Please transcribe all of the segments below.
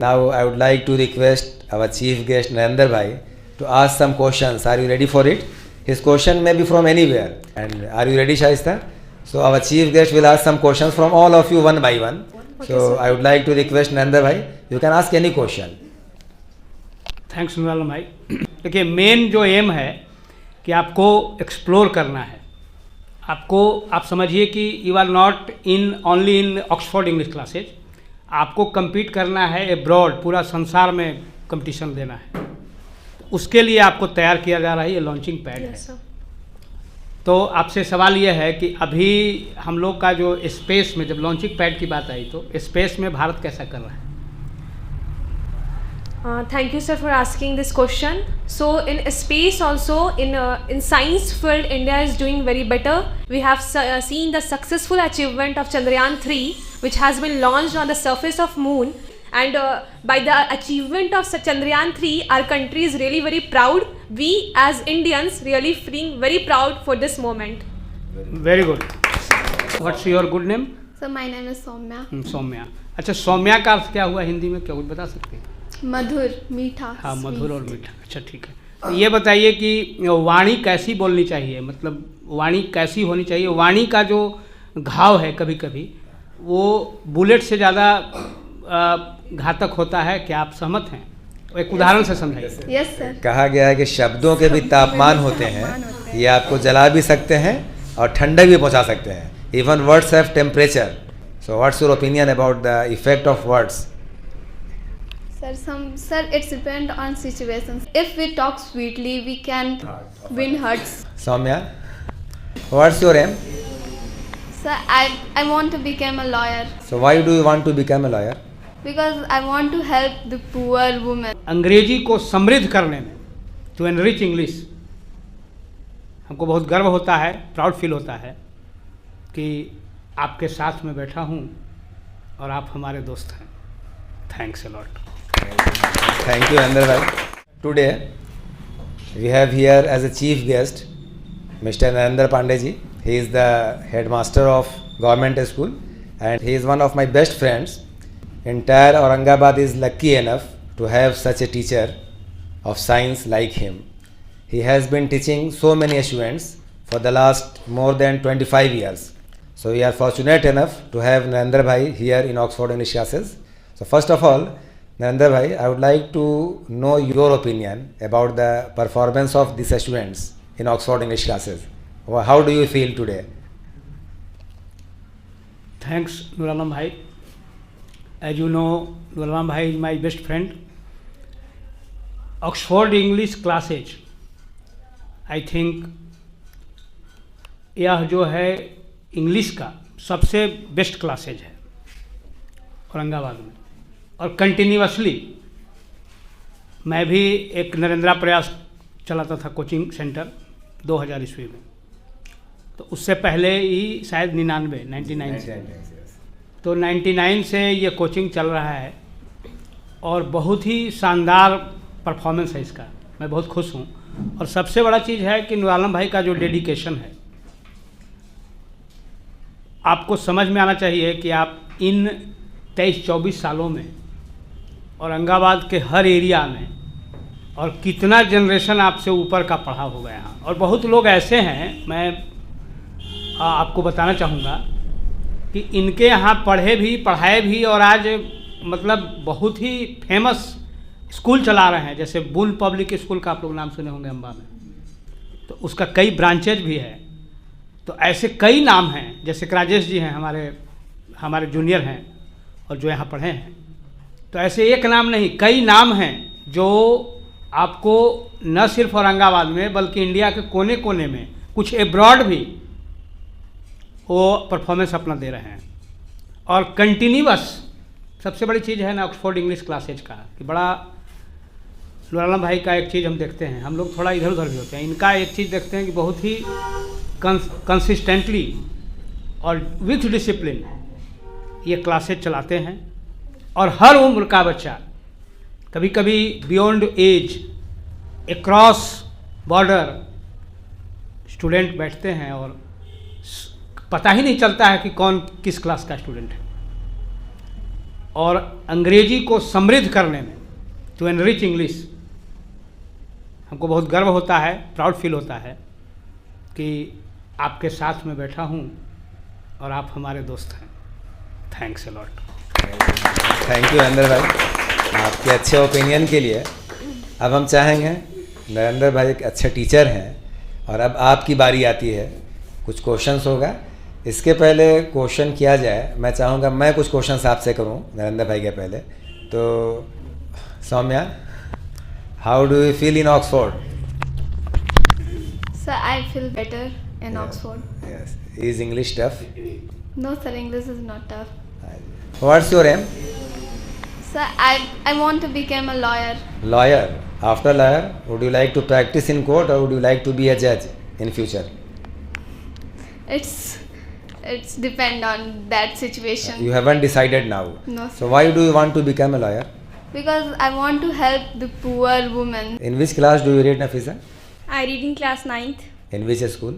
Now I would like to request our chief guest Narendra Bhai to ask some questions. Are you ready for it? His question may be from anywhere. And are you ready, Shaista? So our chief guest will ask some questions from all of you one by one. Okay, So sir. I would like to request Narendra Bhai, you can ask any question. Thanks Nooralam भाई। देखिए, main जो M है कि आपको explore करना है। आपको आप समझिए कि you are not in only in Oxford English classes, आपको compete करना है एब्रॉड, पूरा संसार में कंपटीशन देना है। उसके लिए आपको तैयार किया जा रहा है, ये लॉन्चिंग पैड है। Yes, sir. तो आपसे सवाल ये है कि अभी हम लोग का जो स्पेस में, जब लॉन्चिंग पैड की बात आई तो स्पेस में भारत कैसा कर रहा है? Thank you, sir, for asking this question. So, in space also, in science field, India is doing very better. We have seen the successful achievement of Chandrayaan 3, which has been launched on the surface of Moon. And by the achievement of Chandrayaan 3, our country is really very proud. We as Indians really feeling very proud for this moment. Very good. What's your good name? Sir my name is Saumya. Saumya. अच्छा, सौम्या का अर्थ क्या हुआ हिंदी में, क्या कुछ बता सकते हैं? मधुर, मीठा। हाँ, sweet। मधुर और मीठा। अच्छा, ठीक है। तो ये बताइए कि वाणी कैसी बोलनी चाहिए, मतलब वाणी कैसी होनी चाहिए? वाणी का जो घाव है कभी कभी वो बुलेट से ज़्यादा घातक होता है, क्या आप सहमत हैं? एक उदाहरण से समझाइए। Yes sir. कहा गया है कि शब्दों के भी तापमान होते हैं, ये आपको जला भी सकते हैं और ठंडक भी पहुंचा सकते हैं। Even words have temperature. So what's your opinion about the effect of words? Sir, it's depend on situations. If we talk sweetly, we can win hearts. Soumya, what's your aim? Sir, I want to become a lawyer So why do you want to become a lawyer? because I want to help the poor women. अंग्रेजी को समृद्ध करने में, to enrich English, हमको बहुत गर्व होता है, प्राउड फील होता है कि आपके साथ में बैठा हूँ और आप हमारे दोस्त हैं। Thanks a lot. Thank you, Narendra Bhai. Today we have here as a chief guest Mr. Narendra Pandey ji. He is the headmaster of government school and he is one of my best friends. Entire Aurangabad is lucky enough to have such a teacher of science like him. He has been teaching so many students for the last more than 25 years. So we are fortunate enough to have Narendra Bhai here in Oxford English classes. So first of all, Narendra Bhai, I would like to know your opinion about the performance of these students in Oxford English classes. How do you feel today? Thanks Nooralam भाई। As you know, Nooralam भाई is my best friend. Oxford English classes, I think यह जो है English का सबसे best classes है औरंगाबाद में। और कंटिन्यूअसली मैं भी एक नरेंद्रा प्रयास चलाता था कोचिंग सेंटर 2000 ईस्वी में, तो उससे पहले ही शायद 99 से, तो 99 से ये कोचिंग चल रहा है और बहुत ही शानदार परफॉर्मेंस है इसका। मैं बहुत खुश हूँ। और सबसे बड़ा चीज़ है कि नूरालम भाई का जो डेडिकेशन है, आपको समझ में आना चाहिए कि आप इन 23-24 सालों में औरंगाबाद के हर एरिया में और कितना जनरेशन आपसे ऊपर का पढ़ा होगा यहाँ। और बहुत लोग ऐसे हैं, मैं आपको बताना चाहूँगा कि इनके यहाँ पढ़े भी, पढ़ाए भी और आज मतलब बहुत ही फेमस स्कूल चला रहे हैं। जैसे बुल पब्लिक स्कूल का आप लोग नाम सुने होंगे अम्बा में, तो उसका कई ब्रांचेज भी है। तो ऐसे कई नाम हैं, जैसे राजेश जी हैं, हमारे जूनियर हैं और जो यहाँ पढ़े हैं। तो ऐसे एक नाम नहीं, कई नाम हैं जो आपको न सिर्फ औरंगाबाद में बल्कि इंडिया के कोने कोने में, कुछ एब्रॉड भी वो परफॉर्मेंस अपना दे रहे हैं। और कंटिन्यूअस सबसे बड़ी चीज़ है ना ऑक्सफोर्ड इंग्लिश क्लासेज का, कि बड़ा नूरालम भाई का एक चीज़ हम देखते हैं, हम लोग थोड़ा इधर उधर भी होते हैं, इनका एक चीज़ देखते हैं कि बहुत ही कंसिस्टेंटली और विथ डिसिप्लिन ये क्लासेज चलाते हैं। और हर उम्र का बच्चा, कभी कभी beyond age, across border student बैठते हैं और पता ही नहीं चलता है कि कौन किस क्लास का स्टूडेंट है। और अंग्रेजी को समृद्ध करने में, टू एनरिच इंग्लिश, हमको बहुत गर्व होता है, प्राउड फील होता है कि आपके साथ में बैठा हूँ और आप हमारे दोस्त हैं। Thanks a lot. Thank you Narendra भाई आपके अच्छे ओपिनियन के लिए। अब हम चाहेंगे, नरेंद्र भाई एक अच्छे टीचर हैं और अब आपकी बारी आती है, कुछ क्वेश्चंस होगा। इसके पहले क्वेश्चन किया जाए, मैं चाहूँगा मैं कुछ क्वेश्चंस आपसे करूँ नरेंद्र भाई के पहले। तो Saumya, how do you feel in Oxford? Sir, I feel better in Oxford. Yes. Is English tough? No, sir, English is not tough. What's your aim? Sir, I want to become a lawyer. Lawyer. After lawyer, would you like to practice in court or would you like to be a judge in future? It's depend on that situation. You haven't decided now. No, sir. So why do you want to become a lawyer? Because I want to help the poor women. In which class do you read, Nafisa? I read in class 9th In which school?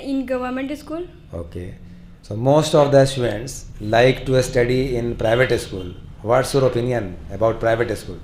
in government school. Okay. So most of the students like to study in private school. What's your opinion about private school?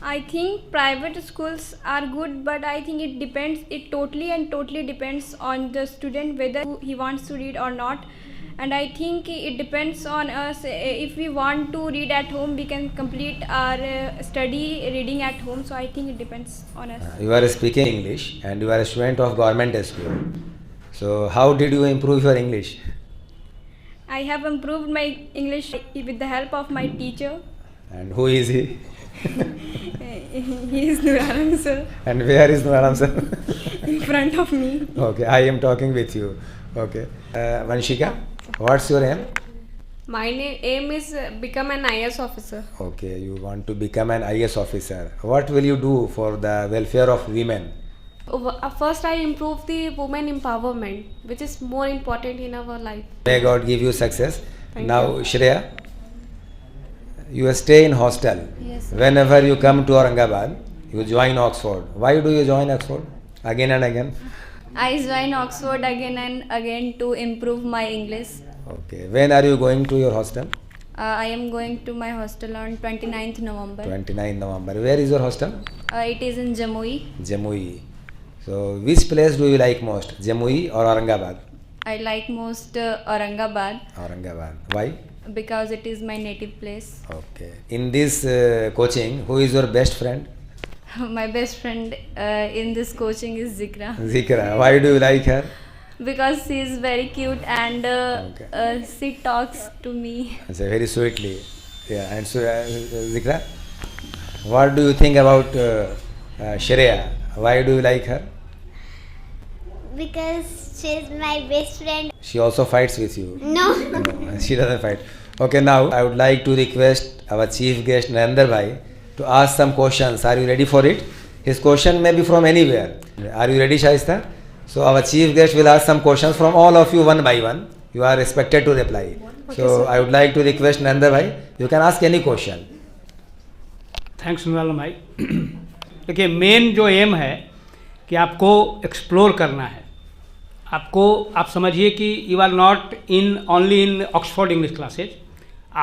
I think private schools are good, but I think it depends. It totally depends on the student whether he wants to read or not. And I think it depends on us. If we want to read at home, we can complete our study reading at home. So I think it depends on us. You are speaking English and you are a student of government school. So how did you improve your English? I have improved my English with the help of my teacher. And who is he? He is Nuraram sir And where is Nuraram sir? in front of me. Okay, I am talking with you. Okay. Vanshika, what's your aim? My aim is become an IAS officer. Okay, you want to become an IAS officer. What will you do for the welfare of women? First, I improve the women empowerment, which is more important in our life. May God give you success. Thank Now, Shreya, you stay in hostel. Yes. Whenever you come to Aurangabad, you join Oxford. Why do you join Oxford again and again? I join Oxford again and again to improve my English. Okay. When are you going to your hostel? I am going to my hostel on 29th November. 29 November. Where is your hostel? It is in Jamui. Jamui. So, which place do you like most? Jamui or Aurangabad? I like most Aurangabad Aurangabad. Why? because it is my native place. Okay. In this coaching, who is your best friend? My best friend in this coaching is Zikra Zikra. Why do you like her? because she is very cute and Okay. she talks to me. It's very sweetly. Yeah. And so, Zikra, what do you think about Shreya? Why do you like her? Because she's my best friend. She also fights with you. No. No, she doesn't fight. Okay, now I would like to request our chief guest Narendra Bhai to ask some questions. Are you ready for it? His question may be from anywhere. Are you ready, Shaista? So our chief guest will ask some questions from all of you one by one. You are expected to reply. So I would like to request Narendra Bhai, you can ask any question. Thanks Nooralam भाई। देखिए, main जो M है कि आपको explore करना है। आपको, आप समझिए कि you are not in only in Oxford English classes,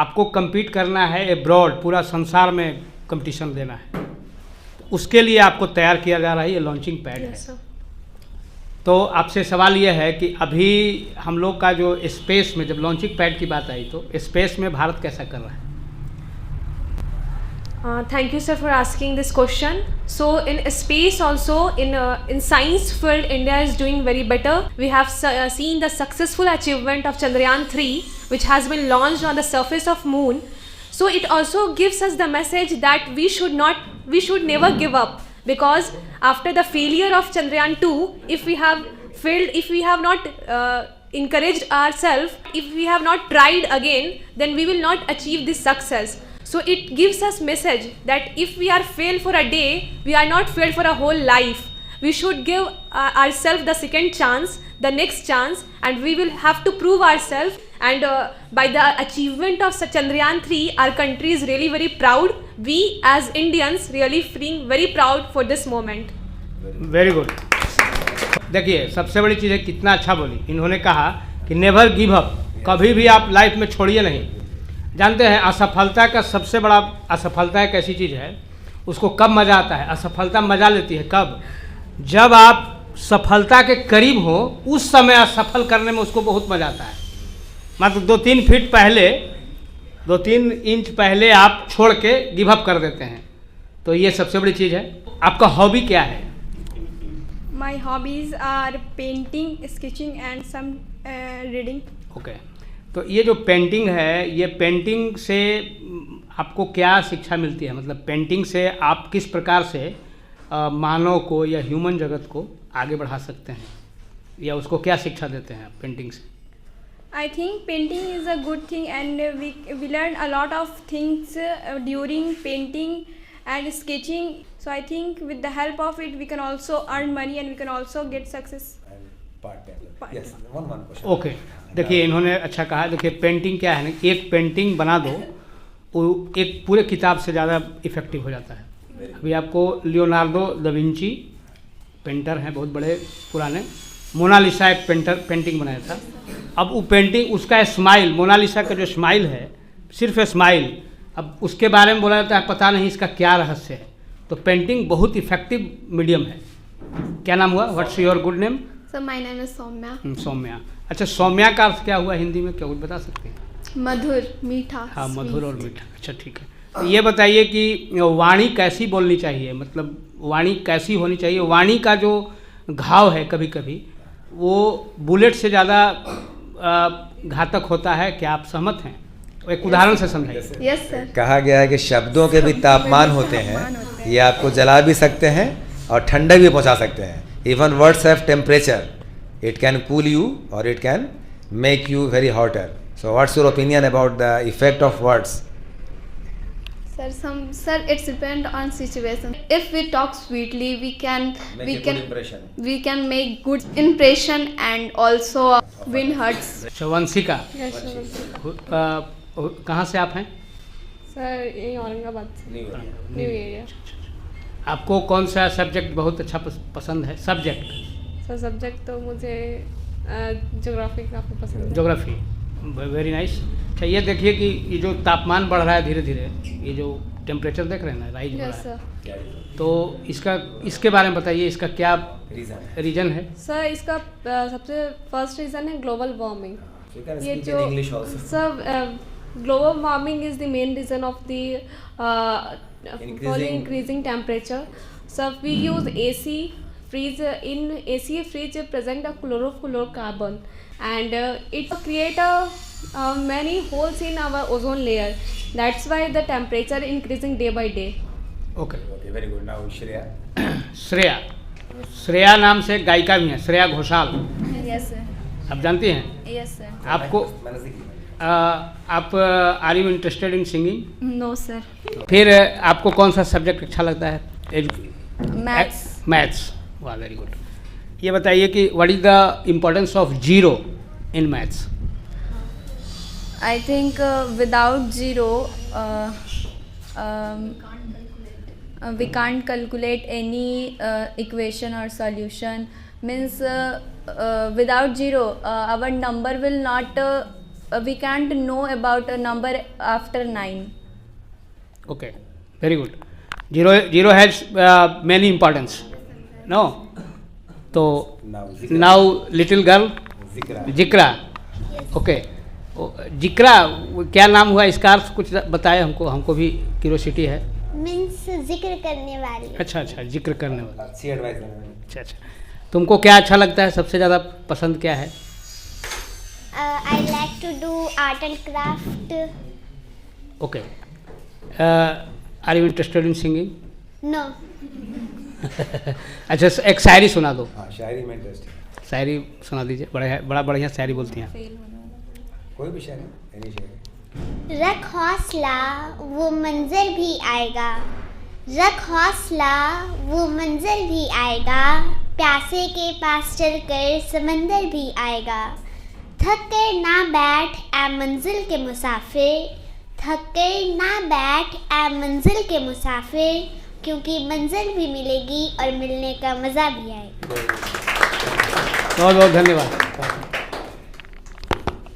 आपको compete करना है एब्रॉड, पूरा संसार में कंपटीशन देना है। उसके लिए आपको तैयार किया जा रहा है, ये लॉन्चिंग पैड है। Yes, sir. तो आपसे सवाल ये है कि अभी हम लोग का जो स्पेस में, जब लॉन्चिंग पैड की बात आई तो स्पेस में भारत कैसा कर रहा है? Thank you, sir, for asking this question. So, in space also, in science field, India is doing very better. We have seen the successful achievement of Chandrayaan 3, which has been launched on the surface of Moon. So, it also gives us the message that we should never give up, because after the failure of Chandrayaan 2, if we have failed, if we have not encouraged ourselves, if we have not tried again, then we will not achieve this success. So it gives us message that if we are failed for a day, we are not failed for a whole life. We should give ourselves the second chance, the next chance, and we will have to prove ourselves. And by the achievement of Chandrayaan 3, our country is really very proud. We as Indians really feeling very proud for this moment. Very good. देखिए, सबसे बड़ी चीज़ है कितना अच्छा बोली। इन्होंने कहा कि नेवर गिव अप, कभी भी आप लाइफ में छोड़िए नहीं। जानते हैं असफलता का सबसे बड़ा, असफलता एक ऐसी चीज़ है, उसको कब मज़ा आता है? असफलता मज़ा लेती है कब? जब आप सफलता के करीब हो, उस समय असफल करने में उसको बहुत मज़ा आता है। मतलब 2-3 फीट पहले, 2-3 इंच पहले आप छोड़ के गिव अप कर देते हैं। तो ये सबसे बड़ी चीज़ है। आपका हॉबी क्या है? My hobbies are painting, sketching and some reading. Okay तो ये जो पेंटिंग है, ये पेंटिंग से आपको क्या शिक्षा मिलती है? मतलब पेंटिंग से आप किस प्रकार से मानव को या ह्यूमन जगत को आगे बढ़ा सकते हैं, या उसको क्या शिक्षा देते हैं आप पेंटिंग से? I think painting is a good thing and we learn a lot of things during painting and sketching. So I think with the help of it we can also earn money and we can also get success. Yes, one question. Okay देखिए इन्होंने अच्छा कहा। देखिए painting क्या है ना, एक painting बना दो वो एक पूरे किताब से ज़्यादा इफ़ेक्टिव हो जाता है। अभी आपको लियोनार्डो दा विंची पेंटर हैं बहुत बड़े पुराने, मोनालिसा एक पेंटिंग बनाया था। अब वो पेंटिंग, उसका स्माइल, मोनालिसा का जो स्माइल है, सिर्फ स्माइल, अब उसके बारे में बोला जाता है पता नहीं इसका क्या रहस्य है। तो पेंटिंग बहुत इफेक्टिव मीडियम है। क्या नाम हुआ? What's your good name? Sir my name is Saumya. Saumya. अच्छा सौम्या का अर्थ क्या हुआ हिंदी में, क्या कुछ बता सकते हैं? मधुर, मीठा। हाँ sweet। मधुर और मीठा। अच्छा ठीक है। तो ये बताइए कि वाणी कैसी बोलनी चाहिए, मतलब वाणी कैसी होनी चाहिए? वाणी का जो घाव है कभी कभी वो बुलेट से ज़्यादा घातक होता है। क्या आप सहमत हैं? एक उदाहरण से समझाइए। Yes sir. कहा गया है कि शब्दों के भी तापमान होते हैं, ये आपको जला भी सकते हैं और ठंडक भी पहुंचा सकते हैं। Even words have temperature, it can cool you और it can make you very hotter. So what's your opinion about the effect of words? Sir, it's depend on situation. If we talk sweetly, we can make good impression and also win hearts. Vanshika, कहाँ से आप हैं? Sir यही औरंगाबाद से, new area. आपको कौन सा subject बहुत अच्छा पसंद है? सब्जेक्ट? सर सब्जेक्ट तो मुझे ज्योग्राफी काफ़ी पसंद है। Geography, very nice. अच्छा ये देखिए कि ये जो तापमान बढ़ रहा है धीरे धीरे, ये जो टेम्परेचर देख रहे हैं ना, राइज हो रहा है, तो इसके बारे में बताइए, इसका क्या रीज़न है? सर इसका सबसे फर्स्ट रीज़न है ग्लोबल वार्मिंग। ये जो sir global warming is the main reason of the increasing temperature. So we use AC freeze. In AC freeze present a chlorofluorocarbon and it create many holes in our ozone layer. That's why the temperature increasing day by day. Okay very good. Now Shreya. Shreya, Shreya नाम से गायिका भी हैं, Shreya Ghoshal. Yes sir. आप जानती हैं? Yes sir. आपको आप are you interested in singing? No sir. फिर आपको कौन सा सब्जेक्ट अच्छा लगता है? Maths. मैथ्स। वाह वेरी गुड। ये बताइए कि what is the importance of zero in maths? I think without zero, we can't calculate any equation or solution. Means without zero, our number will not. We can't know about a number after 9. Okay, very good. Zero has many importance. No? तो now little girl जिक्रा। Okay जिक्रा, क्या नाम हुआ? इसका अर्थ कुछ बताए हमको भी क्यूरियोसिटी है। मीन्स जिक्र करने वाली। अच्छा जिक्र करने वाला। अच्छी एडवाइस। अच्छा तुमको क्या अच्छा लगता है, सबसे ज़्यादा पसंद क्या है? I like to do art and craft. Okay. Are you interested in singing? No. अच्छा एक शायरी सुना दो। हाँ शायरी में इंटरेस्ट है। शायरी सुना दीजिए। बड़ा बढ़िया शायरी बोलती हैं। कोई भी शायरी, एनी शायरी। रख हौसला वो मंजर भी आएगा, रख हौसला वो मंजर भी आएगा, प्यासे के पास चलकर समंदर भी आएगा। थक कर ना बैठ ए मंजिल के मुसाफिर, थक कर ना बैठ ए मंजिल के मुसाफिर, क्योंकि मंजिल भी मिलेगी और मिलने का मज़ा भी आएगा। बहुत बहुत धन्यवाद।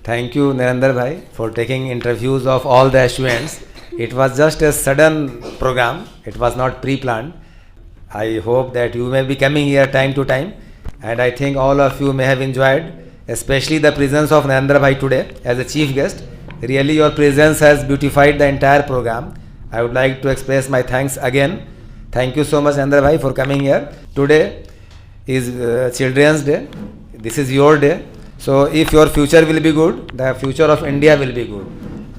Thank you, Narendra Bhai, for taking interviews of all the students. It was just a sudden program. It was not pre-planned. I hope that you may be coming here time to time, and I think all of you may have enjoyed, especially the presence of Narendra Bhai today as a chief guest. Really, your presence has beautified the entire program. I would like to express my thanks again. Thank you so much, Narendra Bhai, for coming here. Today is Children's Day. This is your day. So if your future will be good, the future of India will be good.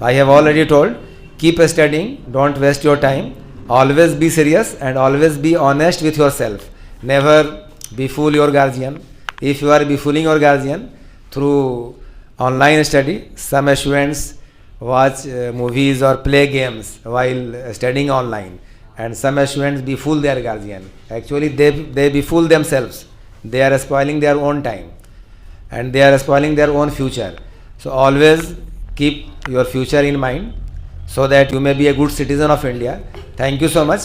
I have already told, keep studying, don't waste your time, always be serious and always be honest with yourself. Never befool your guardian. If you are befooling your guardian through online study, some students watch movies or play games while studying online, and some students befool their guardian. Actually, they befool themselves. They are spoiling their own time and they are spoiling their own future. So always keep your future in mind so that you may be a good citizen of India. Thank you so much.